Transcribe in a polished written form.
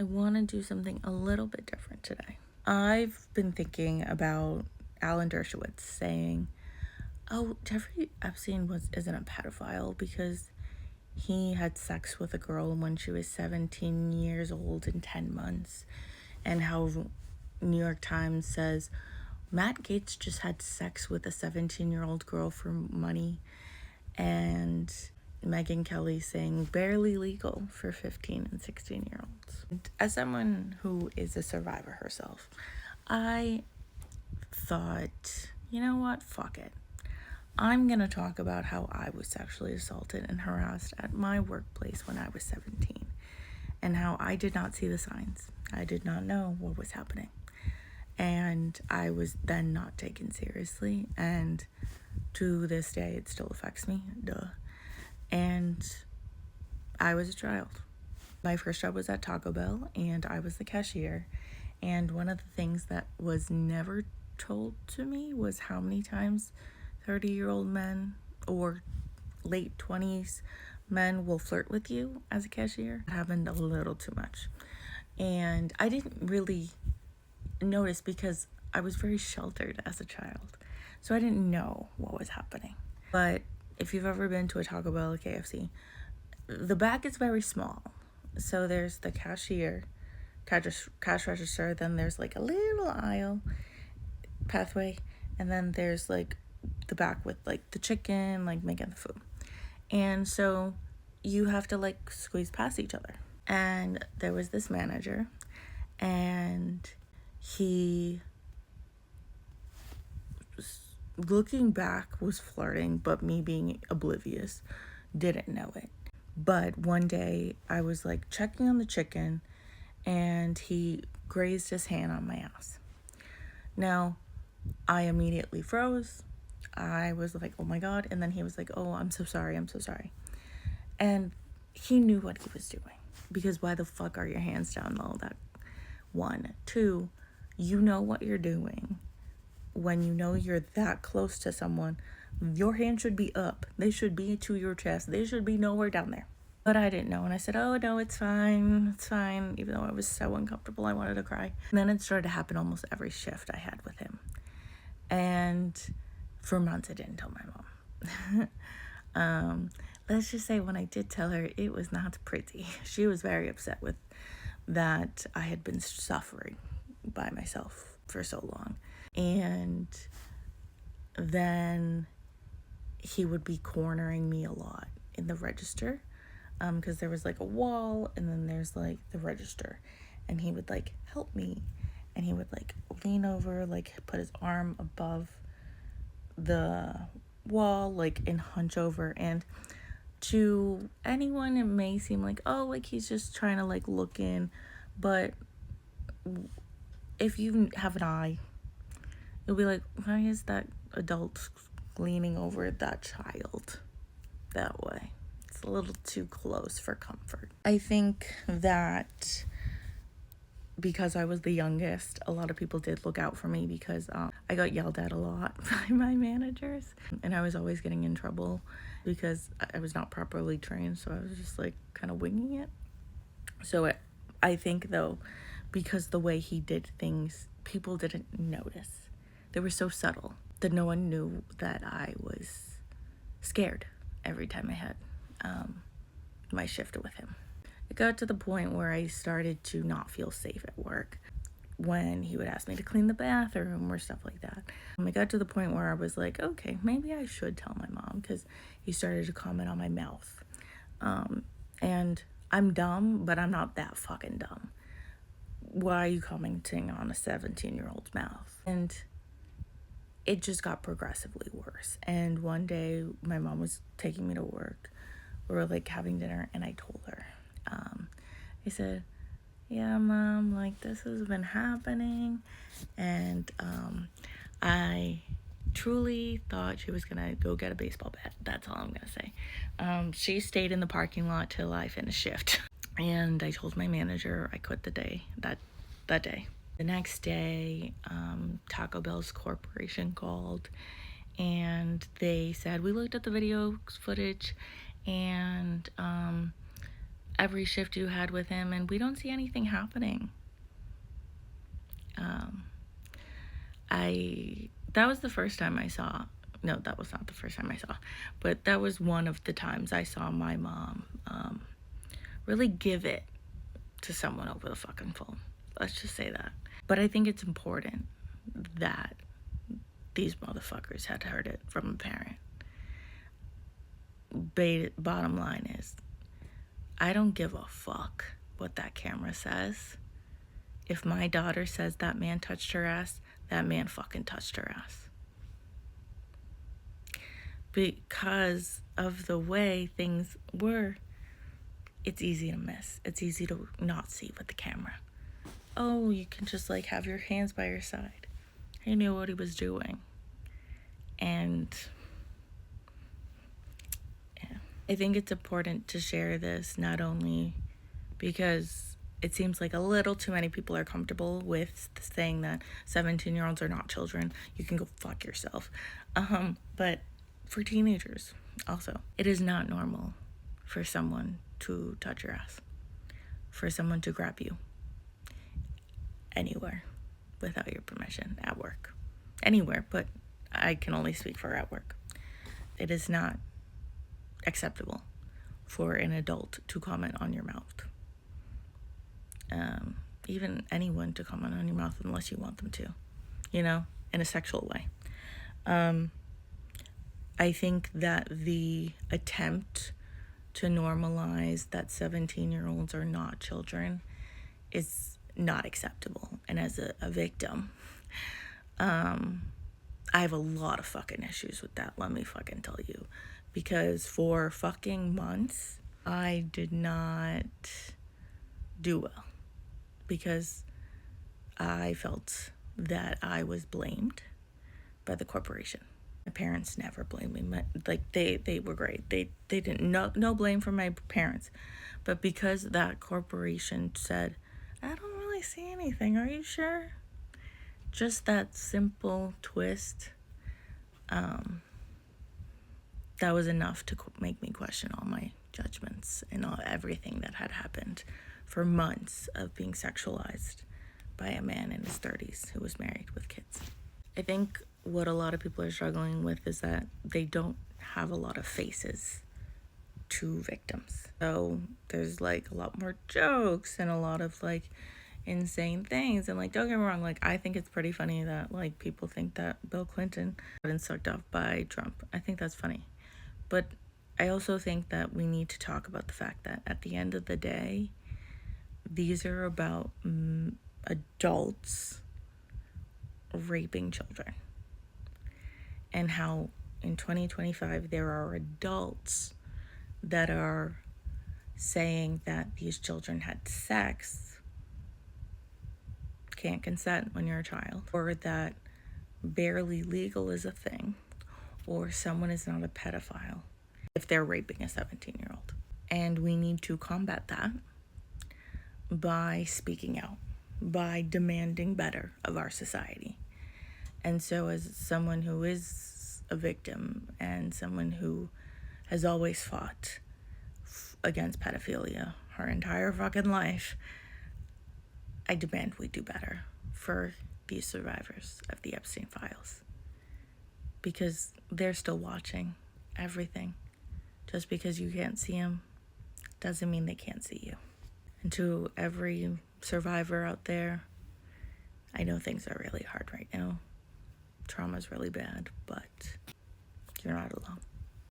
I want to do something a little bit different today. I've been thinking about Alan Dershowitz saying, oh, Jeffrey Epstein isn't a pedophile because he had sex with a girl when she was 17 years old and 10 months. And how New York Times says Matt Gaetz just had sex with a 17-year-old girl for money. And Megyn Kelly saying barely legal for 15 and 16-year-olds. As someone who is a survivor herself, I thought, you know what, fuck it. I'm going to talk about how I was sexually assaulted and harassed at my workplace when I was 17 and how I did not see the signs. I did not know what was happening. And I was then not taken seriously. And to this day, it still affects me. Duh. And I was a child. My first job was at Taco Bell, and I was the cashier. And one of the things that was never told to me was how many times 30-year-old men or late 20s men will flirt with you as a cashier. It happened a little too much. And I didn't really notice because I was very sheltered as a child. So I didn't know what was happening. But if you've ever been to a Taco Bell or KFC, the back is very small. So there's the cashier, cash register, then there's like a little aisle pathway, and then there's like the back with like the chicken, like making the food. And so you have to like squeeze past each other. And there was this manager, and he, looking back, was flirting, but me being oblivious, didn't know it. But one day I was like checking on the chicken, and he grazed his hand on my ass. Now, I immediately froze. I was like, oh my God. And then he was like, oh, I'm so sorry. And he knew what he was doing, because why the fuck are your hands down low? That 1, 2, you know what you're doing. When you know you're that close to someone, your hand should be up. They should be to your chest. They should be nowhere down there. But I didn't know, and I said, oh no, it's fine, even though I was so uncomfortable, I wanted to cry. And then it started to happen almost every shift I had with him. And for months I didn't tell my mom. Let's just say when I did tell her, it was not pretty. She was very upset with that I had been suffering by myself for so long. And then he would be cornering me a lot in the register, because there was like a wall, and then there's like the register, and he would like help me, and he would like lean over, like put his arm above the wall, like, and hunch over. And to anyone it may seem like, oh, like he's just trying to like look in, but if you have an eye, you'll be like, why is that adult leaning over that child that way? It's a little too close for comfort. I think that because I was the youngest, a lot of people did look out for me, because I got yelled at a lot by my managers, and I was always getting in trouble because I was not properly trained, so I was just like kind of winging it. So I think though, because the way he did things, people didn't notice. They were so subtle that no one knew that I was scared every time I had my shift with him. It got to the point where I started to not feel safe at work when he would ask me to clean the bathroom or stuff like that. It got to the point where I was like, okay, maybe I should tell my mom, because he started to comment on my mouth. And I'm dumb, but I'm not that fucking dumb. Why are you commenting on a 17-year-old's mouth? And it just got progressively worse. And one day my mom was taking me to work. We were like having dinner, and I told her, I said, yeah, Mom, like this has been happening, and I truly thought she was gonna go get a baseball bat. That's all I'm gonna say. She stayed in the parking lot till I finished shift, and I told my manager I quit the day that day. The next day, Taco Bell's corporation called, and they said, we looked at the video footage, and every shift you had with him, and we don't see anything happening. That was the first time I saw, no, that was not the first time I saw, but that was one of the times I saw my mom really give it to someone over the fucking phone. Let's just say that. But I think it's important that these motherfuckers had heard it from a parent. Bottom line is, I don't give a fuck what that camera says. If my daughter says that man touched her ass, that man fucking touched her ass. Because of the way things were, it's easy to miss. It's easy to not see with the camera. Oh, you can just like have your hands by your side. He knew what he was doing. And yeah, I think it's important to share this, not only because it seems like a little too many people are comfortable with saying that 17-year-olds are not children. You can go fuck yourself. But for teenagers also, it is not normal for someone to touch your ass, for someone to grab you anywhere without your permission, at work, anywhere, but I can only speak for at work. It is not acceptable for an adult to comment on your mouth. Even anyone to comment on your mouth unless you want them to, in a sexual way. I think that the attempt to normalize that 17-year-olds are not children is not acceptable. And as a victim, I have a lot of fucking issues with that, let me fucking tell you. Because for fucking months, I did not do well. Because I felt that I was blamed by the corporation. My parents never blamed me. They were great. They didn't, no blame from my parents. But because that corporation said, I don't really see anything, are you sure? Just that simple twist, that was enough to make me question all my judgments and everything that had happened for months of being sexualized by a man in his 30s who was married with kids. I think what a lot of people are struggling with is that they don't have a lot of faces to victims. So there's like a lot more jokes and a lot of like insane things. And like, don't get me wrong, like I think it's pretty funny that like people think that Bill Clinton got sucked off by Trump. I think that's funny. But I also think that we need to talk about the fact that at the end of the day, these are about adults raping children. And how in 2025 there are adults that are saying that these children had sex, can't consent when you're a child, or that barely legal is a thing, or someone is not a pedophile if they're raping a 17-year-old. And we need to combat that by speaking out, by demanding better of our society. And so as someone who is a victim and someone who has always fought against pedophilia her entire fucking life, I demand we do better for these survivors of the Epstein files. Because they're still watching everything. Just because you can't see them doesn't mean they can't see you. And to every survivor out there, I know things are really hard right now. Trauma's really bad, but you're not alone.